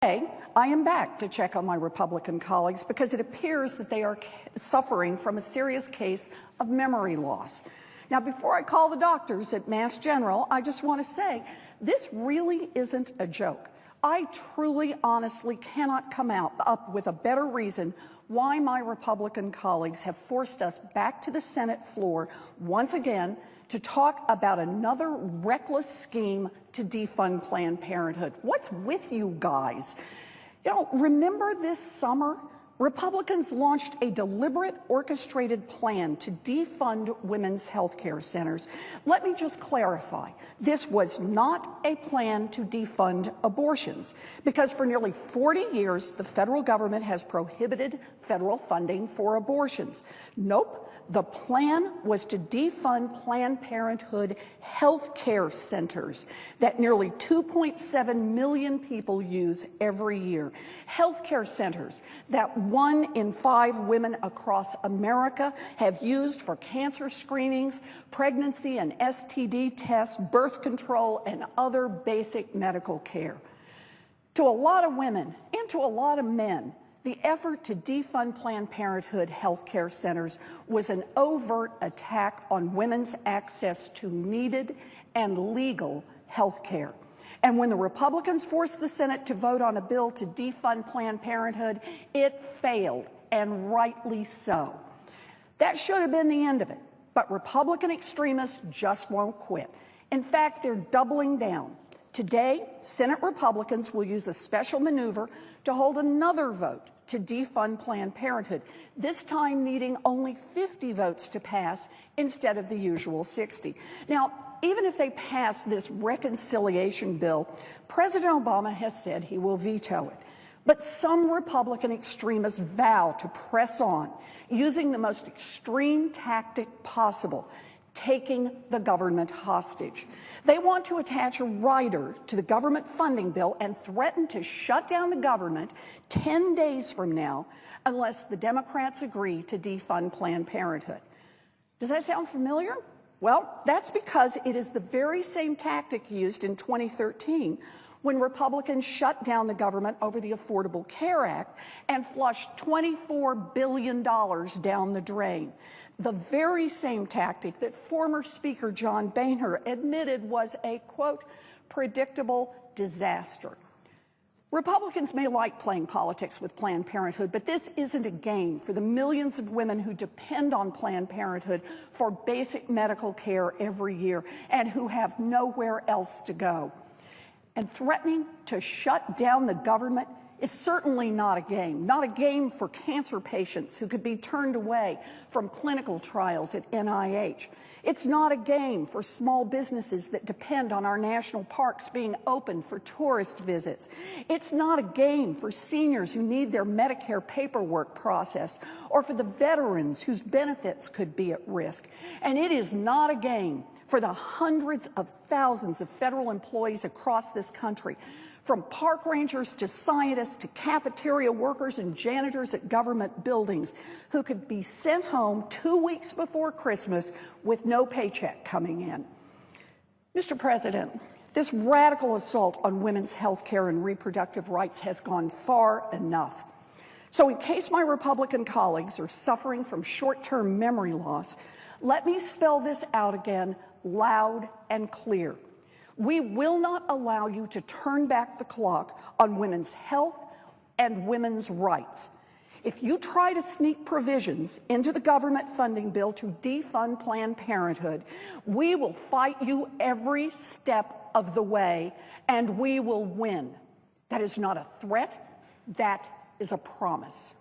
Today, I am back to check on my Republican colleagues because it appears that they are suffering from a serious case of memory loss. Now, before I call the doctors at Mass General, I just want to say this really isn't a joke. I truly, honestly cannot come up with a better reason why my Republican colleagues have forced us back to the Senate floor once again to talk about another reckless scheme to defund Planned Parenthood. What's with you guys? You know, remember this summer? Republicans launched a deliberate, orchestrated plan to defund women's health care centers. Let me just clarify. This was not a plan to defund abortions, because for nearly 40 years, the federal government has prohibited federal funding for abortions. Nope. The plan was to defund Planned Parenthood health care centers that nearly 2.7 million people use every year. Health care centers that 1 in 5 women across America have used for cancer screenings, pregnancy and STD tests, birth control, and other basic medical care. To a lot of women and to a lot of men, the effort to defund Planned Parenthood health care centers was an overt attack on women's access to needed and legal health care. And when the Republicans forced the Senate to vote on a bill to defund Planned Parenthood, it failed, and rightly so. That should have been the end of it, but Republican extremists just won't quit. In fact, they're doubling down. Today, Senate Republicans will use a special maneuver to hold another vote to defund Planned Parenthood, this time needing only 50 votes to pass instead of the usual 60. Now, even if they pass this reconciliation bill, President Obama has said he will veto it. But some Republican extremists vow to press on, using the most extreme tactic possible, taking the government hostage. They want to attach a rider to the government funding bill and threaten to shut down the government 10 days from now unless the Democrats agree to defund Planned Parenthood. Does that sound familiar? Well, that's because it is the very same tactic used in 2013 when Republicans shut down the government over the Affordable Care Act and flushed $24 billion down the drain. The very same tactic that former Speaker John Boehner admitted was a, quote, predictable disaster. Republicans may like playing politics with Planned Parenthood, but this isn't a game for the millions of women who depend on Planned Parenthood for basic medical care every year and who have nowhere else to go. And threatening to shut down the government is certainly not a game for cancer patients who could be turned away from clinical trials at NIH. It's not a game for small businesses that depend on our national parks being open for tourist visits. It's not a game for seniors who need their Medicare paperwork processed, or for the veterans whose benefits could be at risk. And it is not a game for the hundreds of thousands of federal employees across this country, from park rangers to scientists to cafeteria workers and janitors at government buildings, who could be sent home 2 weeks before Christmas with no paycheck coming in. Mr. President, this radical assault on women's health care and reproductive rights has gone far enough. So in case my Republican colleagues are suffering from short-term memory loss, let me spell this out again loud and clear. We will not allow you to turn back the clock on women's health and women's rights. If you try to sneak provisions into the government funding bill to defund Planned Parenthood, we will fight you every step of the way, and we will win. That is not a threat, that is a promise.